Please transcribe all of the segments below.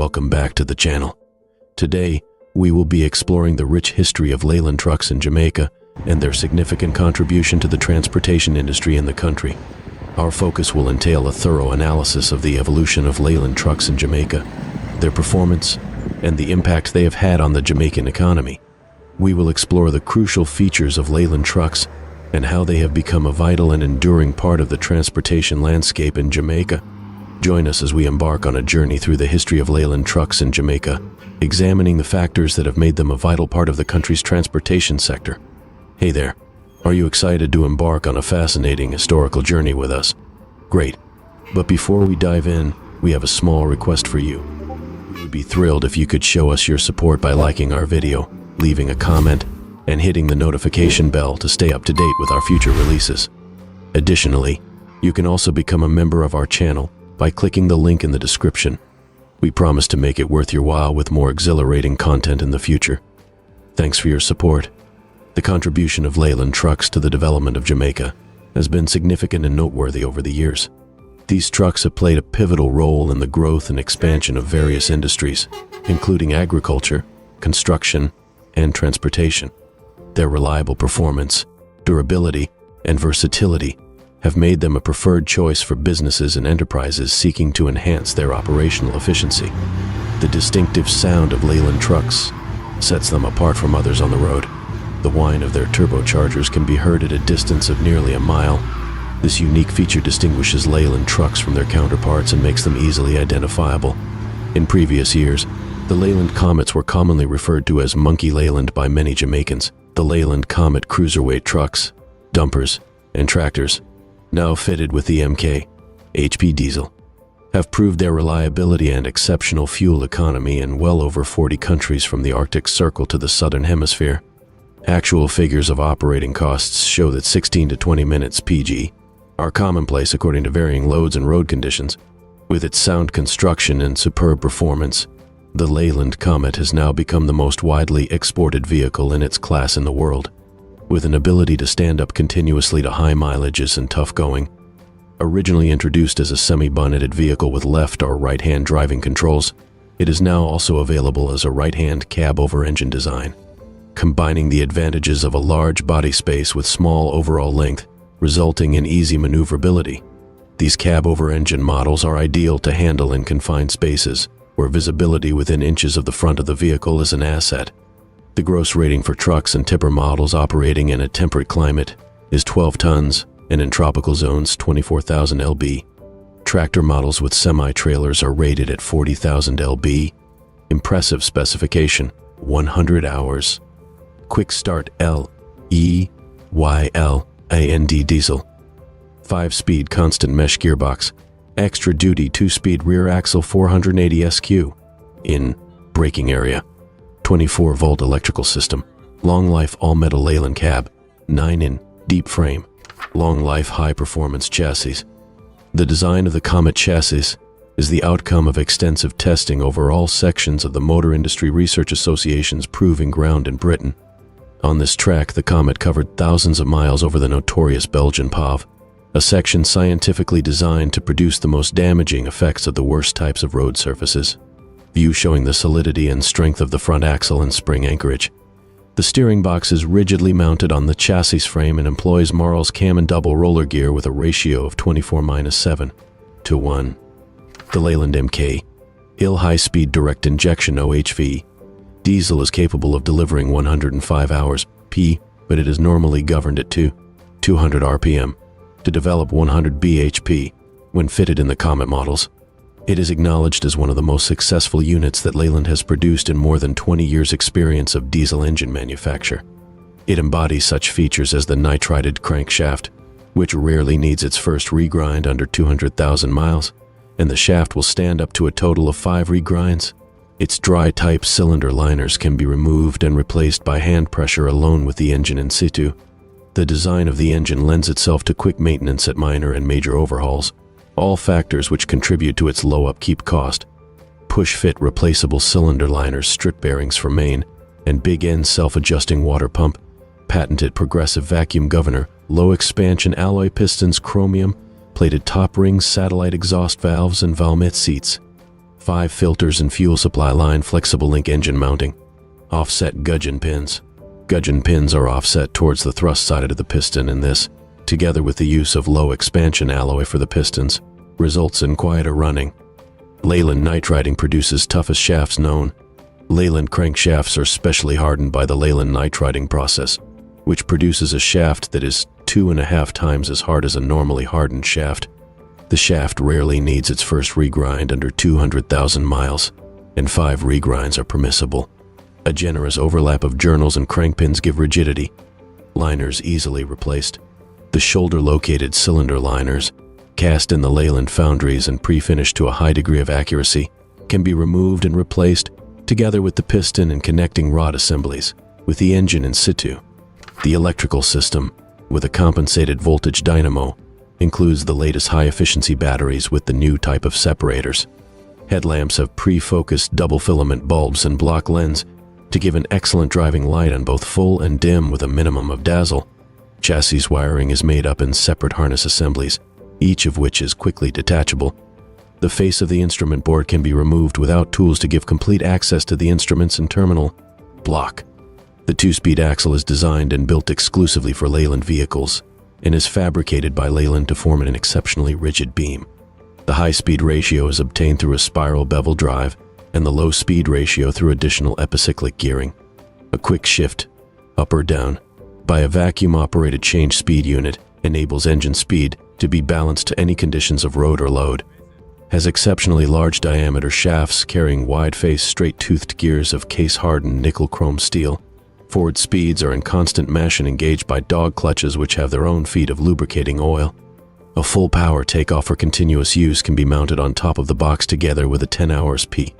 welcome back to the channel. Today, we will be exploring the rich history of Leyland trucks in Jamaica and their significant contribution to the transportation industry in the country. Our focus will entail a thorough analysis of the evolution of Leyland trucks in Jamaica, their performance, and the impact they have had on the Jamaican economy. We will explore the crucial features of Leyland trucks and how they have become a vital and enduring part of the transportation landscape in Jamaica. Join us as we embark on a journey through the history of Leyland trucks in Jamaica, examining the factors that have made them a vital part of the country's transportation sector. Hey there, are you excited to embark on a fascinating historical journey with us? Great, but before we dive in, we have a small request for you. We would be thrilled if you could show us your support by liking our video, leaving a comment, and hitting the notification bell to stay up to date with our future releases. Additionally, you can also become a member of our channel by clicking the link in the description. We promise to make it worth your while with more exhilarating content in the future. Thanks for your support. The contribution of Leyland trucks to the development of Jamaica has been significant and noteworthy over the years. These trucks have played a pivotal role in the growth and expansion of various industries, including agriculture, construction, and transportation. Their reliable performance, durability, and versatility have made them a preferred choice for businesses and enterprises seeking to enhance their operational efficiency. The distinctive sound of Leyland trucks sets them apart from others on the road. The whine of their turbochargers can be heard at a distance of nearly a mile. This unique feature distinguishes Leyland trucks from their counterparts and makes them easily identifiable. In previous years, the Leyland Comets were commonly referred to as Monkey Leyland by many Jamaicans. The Leyland Comet cruiserweight trucks, dumpers, and tractors, now fitted with the MKI diesel, have proved their reliability and exceptional fuel economy in well over 40 countries from the Arctic Circle to the Southern Hemisphere. Actual figures of operating costs show that 16 to 20 minutes PG are commonplace according to varying loads and road conditions. With its sound construction and superb performance, the Leyland Comet has now become the most widely exported vehicle in its class in the world. With an ability to stand up continuously to high mileages and tough going. Originally introduced as a semi-bonneted vehicle with left or right-hand driving controls, it is now also available as a right-hand cab-over-engine design, combining the advantages of a large body space with small overall length, resulting in easy maneuverability. These cab-over-engine models are ideal to handle in confined spaces, where visibility within inches of the front of the vehicle is an asset. The gross rating for trucks and tipper models operating in a temperate climate is 12 tons, and in tropical zones 24,000 lb. Tractor models with semi-trailers are rated at 40,000 lb. Impressive specification, 100 hours. Quick start Leyland diesel. 5-speed constant mesh gearbox. Extra duty 2-speed rear axle 480 SQ. In braking area. 24-volt electrical system. Long life all-metal Leyland cab. 9-in deep frame. Long life high-performance chassis. The design of the Comet chassis is the outcome of extensive testing over all sections of the Motor Industry Research Association's proving ground in Britain. On this track, the Comet covered thousands of miles over the notorious Belgian PAV, a section scientifically designed to produce the most damaging effects of the worst types of road surfaces. View showing the solidity and strength of the front axle and spring anchorage. The steering box is rigidly mounted on the chassis frame and employs Marl's cam and double roller gear with a ratio of 24:7 to 1. The Leyland MKI high-speed direct injection OHV diesel is capable of delivering 105 hours p, but it is normally governed at 200 RPM. To develop 100 bhp when fitted in the Comet models. It is acknowledged as one of the most successful units that Leyland has produced in more than 20 years' experience of diesel engine manufacture. It embodies such features as the nitrided crankshaft, which rarely needs its first regrind under 200,000 miles, and the shaft will stand up to a total of 5 regrinds. Its dry-type cylinder liners can be removed and replaced by hand pressure alone with the engine in situ. The design of the engine lends itself to quick maintenance at minor and major overhauls, all factors which contribute to its low upkeep cost. Push-fit replaceable cylinder liners, strip bearings for main, and big-end self-adjusting water pump, patented progressive vacuum governor, low-expansion alloy pistons, chromium, plated top rings, satellite exhaust valves, and Valmet seats. 5 filters and fuel supply line flexible link engine mounting. Offset gudgeon pins. Gudgeon pins are offset towards the thrust side of the piston, and this, together with the use of low expansion alloy for the pistons, results in quieter running. Leyland nitriding produces toughest shafts known. Leyland crankshafts are specially hardened by the Leyland nitriding process, which produces a shaft that is 2.5 times as hard as a normally hardened shaft. The shaft rarely needs its first regrind under 200,000 miles, and 5 regrinds are permissible. A generous overlap of journals and crankpins give rigidity. Liners easily replaced. The shoulder-located cylinder liners, cast in the Leyland foundries and pre-finished to a high degree of accuracy, can be removed and replaced, together with the piston and connecting rod assemblies, with the engine in situ. The electrical system, with a compensated voltage dynamo, includes the latest high-efficiency batteries with the new type of separators. Headlamps have pre-focused double-filament bulbs and block lens to give an excellent driving light on both full and dim with a minimum of dazzle. Chassis wiring is made up in separate harness assemblies, each of which is quickly detachable. The face of the instrument board can be removed without tools to give complete access to the instruments and terminal block. The 2-speed axle is designed and built exclusively for Leyland vehicles and is fabricated by Leyland to form an exceptionally rigid beam. The high-speed ratio is obtained through a spiral bevel drive and the low-speed ratio through additional epicyclic gearing. A quick shift, up or down, by a vacuum-operated change speed unit enables engine speed to be balanced to any conditions of road or load. Has exceptionally large diameter shafts carrying wide-face straight-toothed gears of case-hardened nickel-chrome steel. Forward speeds are in constant mesh and engaged by dog clutches which have their own feet of lubricating oil. A full power takeoff for continuous use can be mounted on top of the box together with a 10 hours P.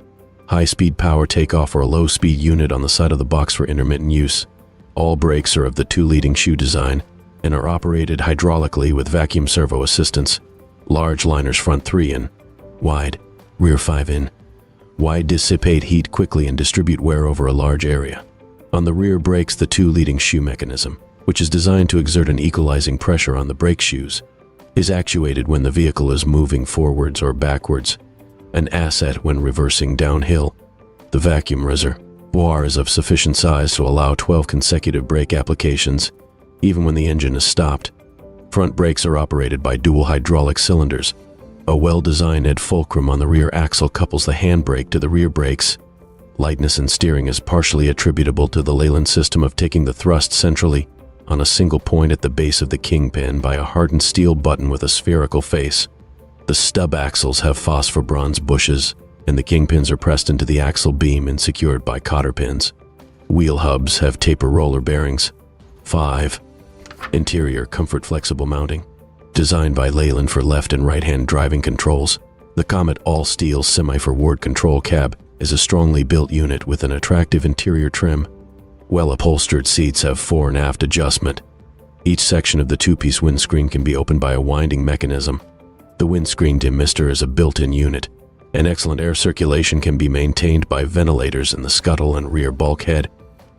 High-speed power takeoff or a low-speed unit on the side of the box for intermittent use. All brakes are of the 2 leading shoe design and are operated hydraulically with vacuum servo assistance. Large liners front 3 in, wide, rear 5 in. Wide dissipate heat quickly and distribute wear over a large area. On the rear brakes, the 2 leading shoe mechanism, which is designed to exert an equalizing pressure on the brake shoes, is actuated when the vehicle is moving forwards or backwards, an asset when reversing downhill. The vacuum reservoir is of sufficient size to allow 12 consecutive brake applications, even when the engine is stopped. Front brakes are operated by dual hydraulic cylinders. A well-designed fulcrum on the rear axle couples the handbrake to the rear brakes. Lightness in steering is partially attributable to the Leyland system of taking the thrust centrally on a single point at the base of the kingpin by a hardened steel button with a spherical face. The stub axles have phosphor bronze bushes, and the kingpins are pressed into the axle beam and secured by cotter pins. Wheel hubs have taper roller bearings. 5. Interior comfort flexible mounting. Designed by Leyland for left and right-hand driving controls, the Comet All Steel semi-forward control cab is a strongly built unit with an attractive interior trim. Well-upholstered seats have fore and aft adjustment. Each section of the 2-piece windscreen can be opened by a winding mechanism. The windscreen demister is a built-in unit, and excellent air circulation can be maintained by ventilators in the scuttle and rear bulkhead.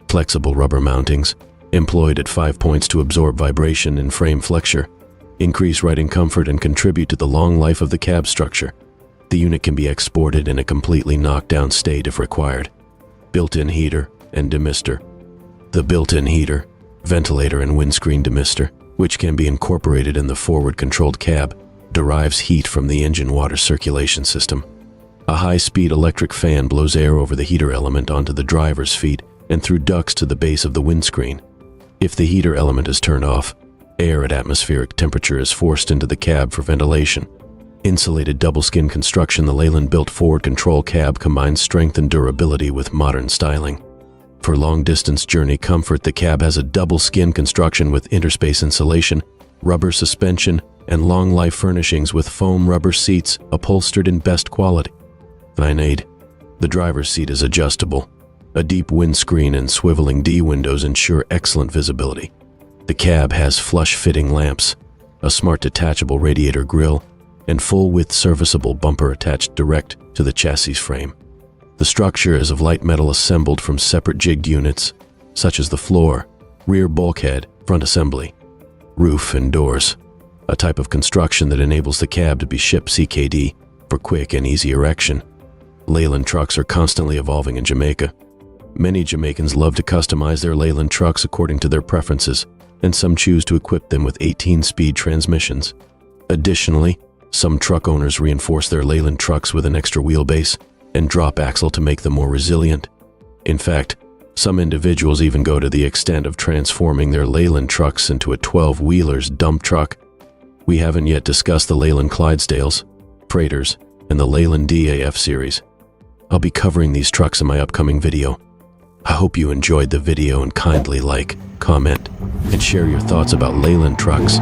Flexible rubber mountings, employed at 5 points to absorb vibration and frame flexure, increase riding comfort and contribute to the long life of the cab structure. The unit can be exported in a completely knocked-down state if required. Built-in heater and demister. The built-in heater, ventilator and windscreen demister, which can be incorporated in the forward-controlled cab, derives heat from the engine water circulation system. A high-speed electric fan blows air over the heater element onto the driver's feet and through ducts to the base of the windscreen. If the heater element is turned off, air at atmospheric temperature is forced into the cab for ventilation. Insulated double-skin construction, the Leyland-built forward control cab combines strength and durability with modern styling. For long-distance journey comfort, the cab has a double-skin construction with interspace insulation, rubber suspension, and long-life furnishings with foam rubber seats upholstered in best quality. 9. The driver's seat is adjustable. A deep windscreen and swiveling D windows ensure excellent visibility. The cab has flush-fitting lamps, a smart detachable radiator grille, and full-width serviceable bumper attached direct to the chassis frame. The structure is of light metal assembled from separate jigged units, such as the floor, rear bulkhead, front assembly, roof, and doors, a type of construction that enables the cab to be shipped CKD for quick and easy erection. Leyland trucks are constantly evolving in Jamaica. Many Jamaicans love to customize their Leyland trucks according to their preferences, and some choose to equip them with 18-speed transmissions. Additionally, some truck owners reinforce their Leyland trucks with an extra wheelbase and drop axle to make them more resilient. In fact, some individuals even go to the extent of transforming their Leyland trucks into a 12-wheeler's dump truck. We haven't yet discussed the Leyland Clydesdales, Praetors, and the Leyland DAF series. I'll be covering these trucks in my upcoming video. I hope you enjoyed the video and kindly like, comment, and share your thoughts about Leyland trucks.